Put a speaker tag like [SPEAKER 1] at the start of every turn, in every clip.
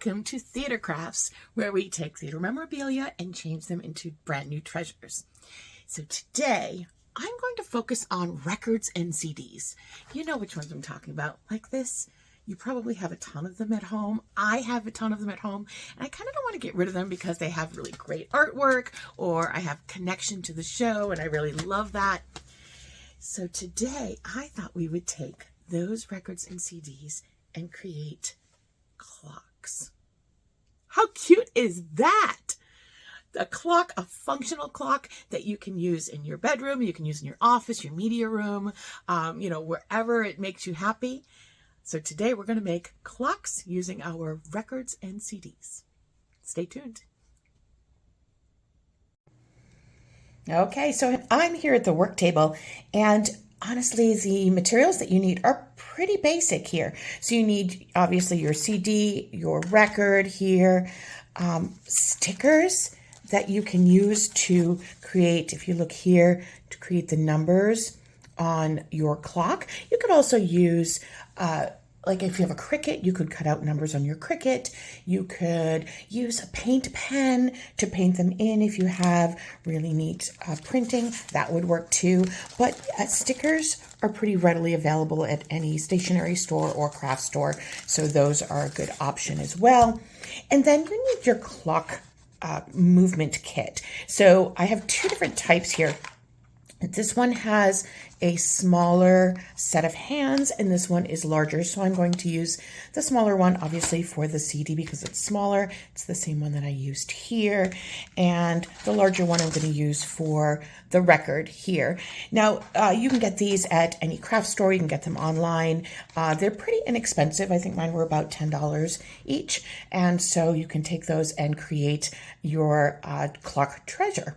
[SPEAKER 1] Welcome to Theater Crafts, where we take theater memorabilia and change them into brand new treasures. So today, I'm going to focus on records and CDs. You know which ones I'm talking about. Like this, you probably have a ton of them at home. I have a ton of them at home, and I kind of don't want to get rid of them because they have really great artwork, or I have connection to the show, and I really love that. So today, I thought we would take those records and CDs and create clocks. How cute is that? A clock, a functional clock that you can use in your bedroom, you can use in your office, your media room, wherever it makes you happy. So today we're going to make clocks using our records and CDs. Stay tuned. Okay, so I'm here at the work table, and honestly, the materials that you need are pretty basic here. So you need, obviously, your CD, your record here, stickers that you can use to create, if you look here, to create the numbers on your clock. You could also use, like if you have a Cricut, you could cut out numbers on your Cricut. You could use a paint pen to paint them in if you have really neat printing. That would work too. But stickers are pretty readily available at any stationery store or craft store, so those are a good option as well. And then you need your clock movement kit. So I have two different types here. This one has a smaller set of hands, and this one is larger. So I'm going to use the smaller one, obviously, for the CD because it's smaller. It's the same one that I used here. And the larger one I'm going to use for the record here. Now, you can get these at any craft store. You can get them online. They're pretty inexpensive. I think mine were about $10 each. And so you can take those and create your clock treasure.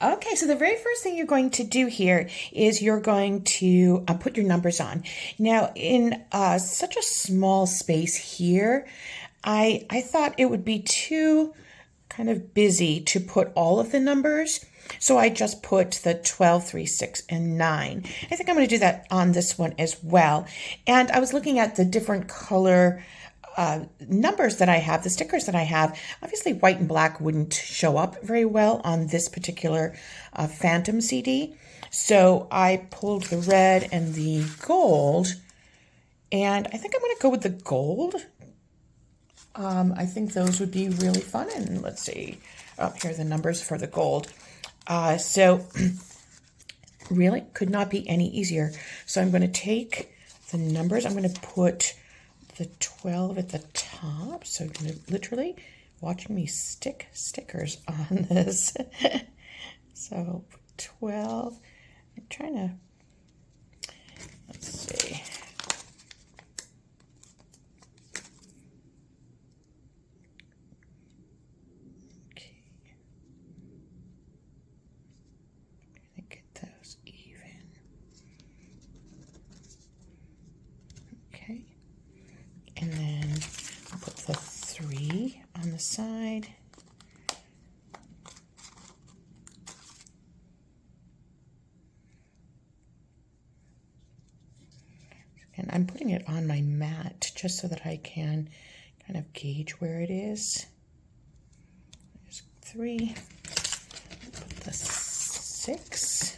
[SPEAKER 1] Okay, so the very first thing you're going to do here is you're going to put your numbers on. Now, in such a small space here, I thought it would be too kind of busy to put all of the numbers. So I just put the 12, 3, 6, and 9. I think I'm going to do that on this one as well. And I was looking at the different color numbers that I have, the stickers that I have. Obviously white and black wouldn't show up very well on this particular Phantom CD. So I pulled the red and the gold, and I think I'm going to go with the gold. I think those would be really fun. And let's see, here are the numbers for the gold. So really could not be any easier. So I'm going to take the numbers, I'm going to put the 12 at the top. So you're going to literally watching me stick stickers on this. So 12, I'm trying to, let's see. Okay. I'm going to get those even. Okay. And then I'll put the 3 on the side. And I'm putting it on my mat just so that I can kind of gauge where it is. There's 3. Put the 6.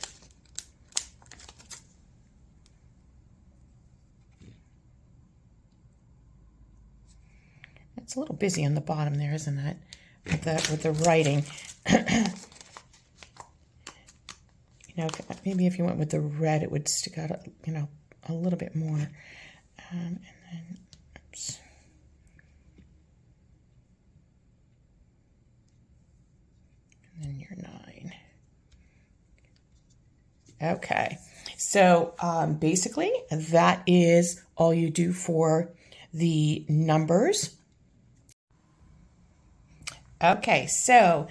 [SPEAKER 1] It's a little busy on the bottom there, isn't it? With the writing. Maybe if you went with the red, it would stick out, a little bit more. And then, oops. And then your 9. Okay. So basically, that is all you do for the numbers. Okay, so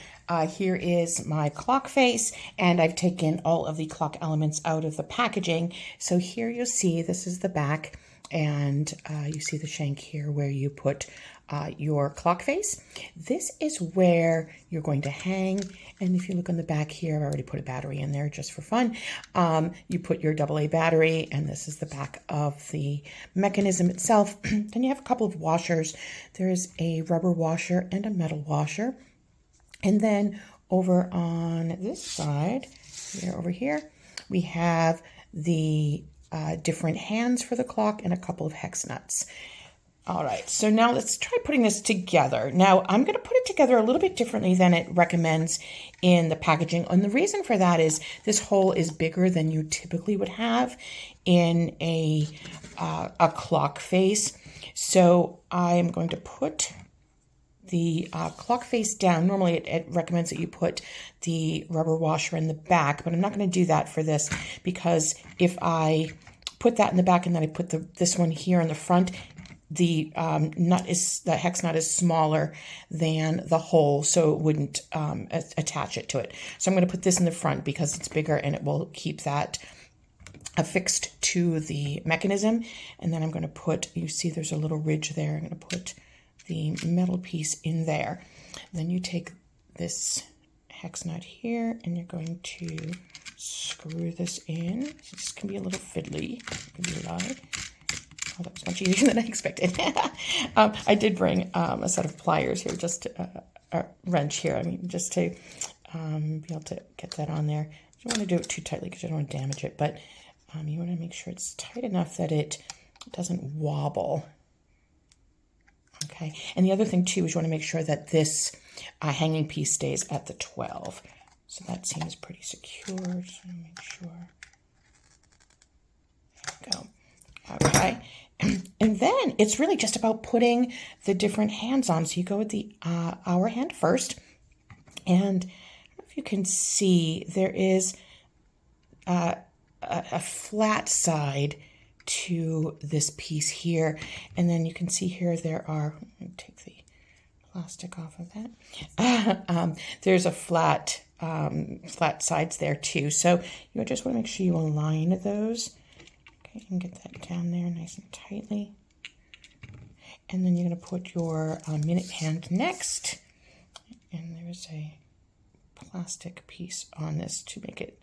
[SPEAKER 1] here is my clock face, and I've taken all of the clock elements out of the packaging. So here you'll see, this is the back. And you see the shank here where you put your clock face. This is where you're going to hang. And if you look on the back here, I've already put a battery in there just for fun. You put your AA battery, and this is the back of the mechanism itself. Then you have a couple of washers. There's a rubber washer and a metal washer. And then over on this side, over here, we have the different hands for the clock and a couple of hex nuts. All right, so now let's try putting this together. Now, I'm going to put it together a little bit differently than it recommends in the packaging. And the reason for that is this hole is bigger than you typically would have in a clock face. So I'm going to put the clock face down. Normally it recommends that you put the rubber washer in the back, but I'm not going to do that for this, because if I put that in the back and then I put this one here in the front, the hex nut is smaller than the hole, so it wouldn't attach it to it. So I'm going to put this in the front because it's bigger and it will keep that affixed to the mechanism. And then I'm going to put, you see there's a little ridge there, I'm going to put the metal piece in there. Then you take this hex nut here and you're going to screw this in. This can be a little fiddly, it can be loud. Oh, that was much easier than I expected. I did bring a set of pliers here, just a wrench here, just to be able to get that on there. You don't want to do it too tightly because you don't want to damage it, but you want to make sure it's tight enough that it doesn't wobble. Okay, and the other thing too is you want to make sure that this hanging piece stays at the 12. So that seems pretty secure. Just want to make sure. There we go. Okay, and then it's really just about putting the different hands on. So you go with the hour hand first, and I don't know if you can see, there is a flat side to this piece here, and then you can see here there are, let me take the plastic off of that. There's a flat sides there too, so you just want to make sure you align those. Okay, and get that down there nice and tightly, and then you're going to put your minute hand next, and there's a plastic piece on this to make it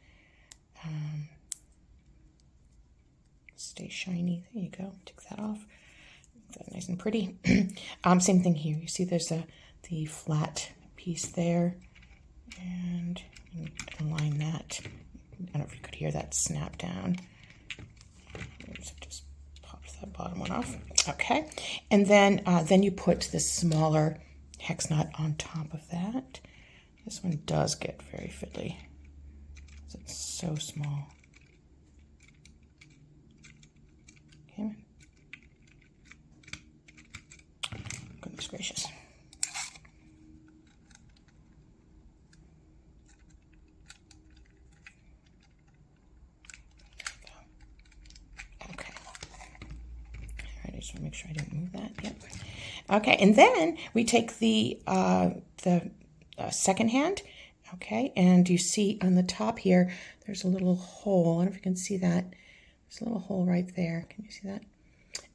[SPEAKER 1] stay shiny. There you go. Take that off. Make that nice and pretty. Same thing here. You see there's the flat piece there, and align that. I don't know if you could hear that snap down. So just pops that bottom one off. Okay, and then you put this smaller hex nut on top of that. This one does get very fiddly because it's so small. Okay. Goodness gracious. I just want to make sure I didn't move that. Yep. Okay, and then we take the second hand. Okay, and you see on the top here, there's a little hole. I don't know if you can see that. There's a little hole right there. Can you see that?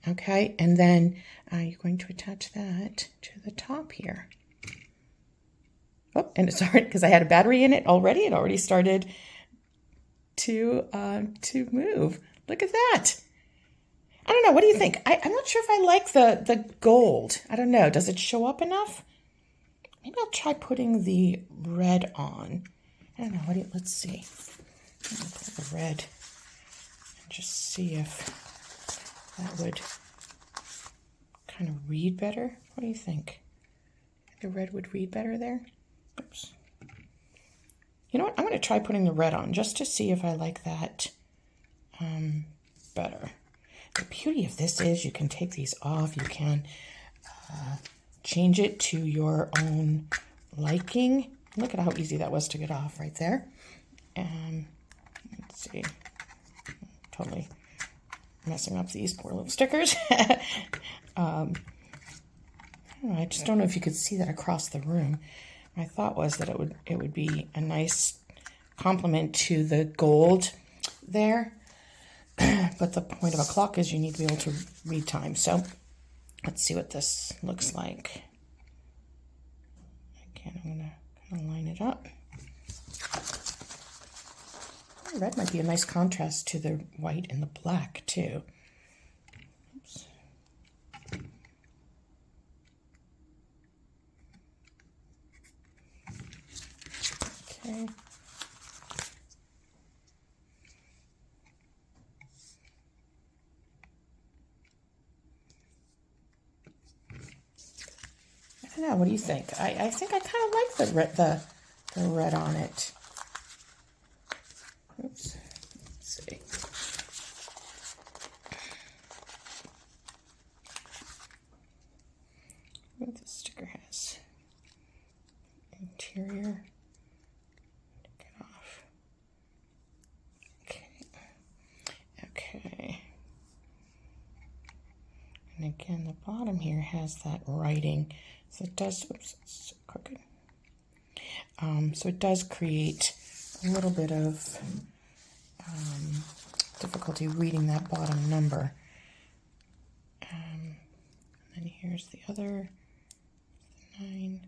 [SPEAKER 1] Okay, and then you're going to attach that to the top here. Oh, and it's already, because I had a battery in it already. It already started to move. Look at that. I don't know. What do you think? I'm not sure if I like the gold. I don't know. Does it show up enough? Maybe I'll try putting the red on. I don't know. Let's see. I'm going to put the red and just see if that would kind of read better. What do you think? The red would read better there? Oops. You know what? I'm going to try putting the red on just to see if I like that better. The beauty of this is you can take these off. You can change it to your own liking. Look at how easy that was to get off right there. Let's see. Totally messing up these poor little stickers. I just don't know if you could see that across the room. My thought was that it would be a nice complement to the gold there. But the point of a clock is you need to be able to read time. So let's see what this looks like. Again, I'm going to kind of line it up. Red might be a nice contrast to the white and the black too. Oops. Okay. I don't know. What do you think? I think I kind of like the red on it. Oops. Let's see. What this sticker has. Interior. Take it off. Okay. Okay. And again, the bottom here has that writing. So it does, oops, it's crooked. So it does create a little bit of difficulty reading that bottom number. And then here's the other 9.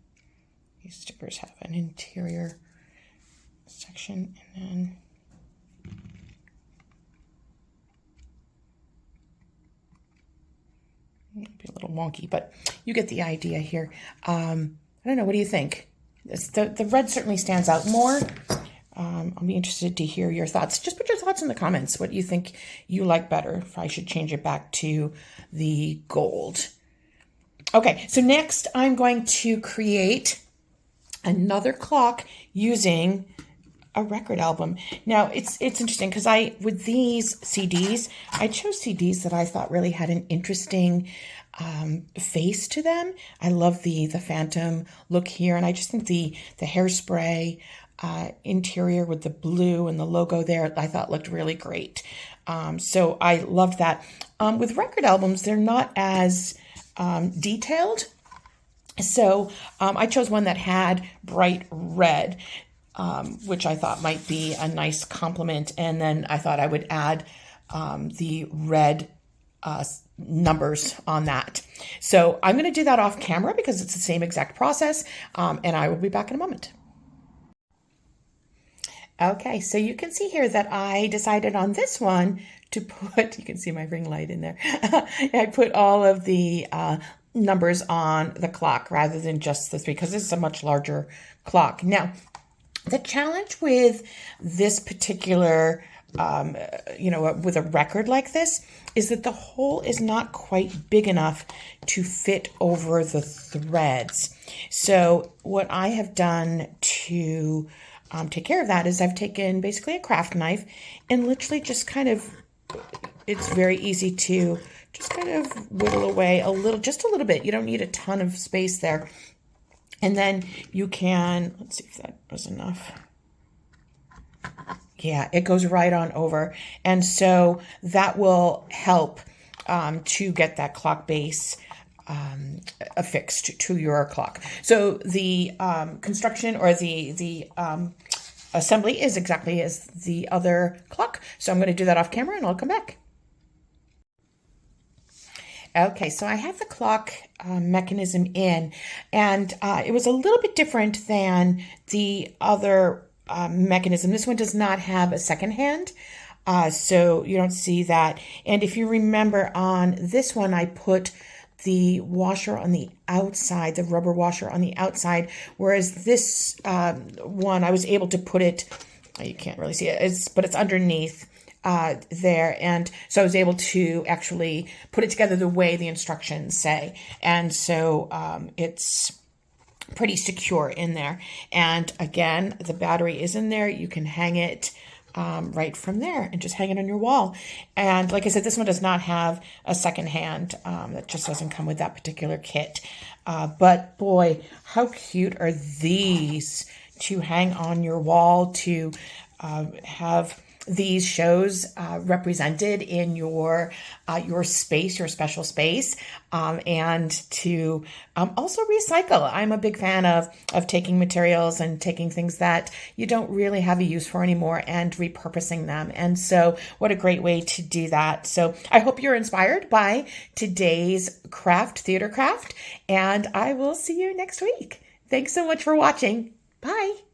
[SPEAKER 1] These stickers have an interior section, and then it'll be a little wonky, but you get the idea here. I don't know, what do you think? The red certainly stands out more. I'll be interested to hear your thoughts. Just put your thoughts in the comments. What you think you like better, if I should change it back to the gold. Okay, so next I'm going to create another clock using a record album. Now it's interesting because with these CDs, I chose CDs that I thought really had an interesting face to them. I love the Phantom look here, and I just think the Hairspray interior with the blue and the logo there, I thought looked really great. So I loved that. With record albums, they're not as detailed. So I chose one that had bright red, which I thought might be a nice complement. And then I thought I would add the red numbers on that. So I'm going to do that off camera because it's the same exact process. And I will be back in a moment. Okay, so you can see here that I decided on this one to put, you can see my ring light in there. I put all of the numbers on the clock rather than just the 3 because this is a much larger clock. Now, the challenge with this particular, with a record like this is that the hole is not quite big enough to fit over the threads. So what I have done to take care of that is I've taken basically a craft knife and literally just kind of, it's very easy to just kind of whittle away just a little bit. You don't need a ton of space there. And then you can, let's see if that was enough. Yeah, it goes right on over. And so that will help to get that clock base affixed to your clock. So the construction or the assembly is exactly as the other clock. So I'm going to do that off camera and I'll come back. Okay, so I have the clock mechanism in, and it was a little bit different than the other mechanism. This one does not have a second hand, so you don't see that. And if you remember on this one, I put the washer on the outside, the rubber washer on the outside, whereas this one, I was able to put it, you can't really see it, but it's underneath there. And so I was able to actually put it together the way the instructions say. And so it's pretty secure in there. And again, the battery is in there. You can hang it right from there and just hang it on your wall. And like I said, this one does not have a second hand. That just doesn't come with that particular kit. But boy, how cute are these to hang on your wall, to have these shows represented in your space, your special space, and to also recycle. I'm a big fan of taking materials and taking things that you don't really have a use for anymore and repurposing them. And so, what a great way to do that. So, I hope you're inspired by today's theater craft, and I will see you next week. Thanks so much for watching. Bye.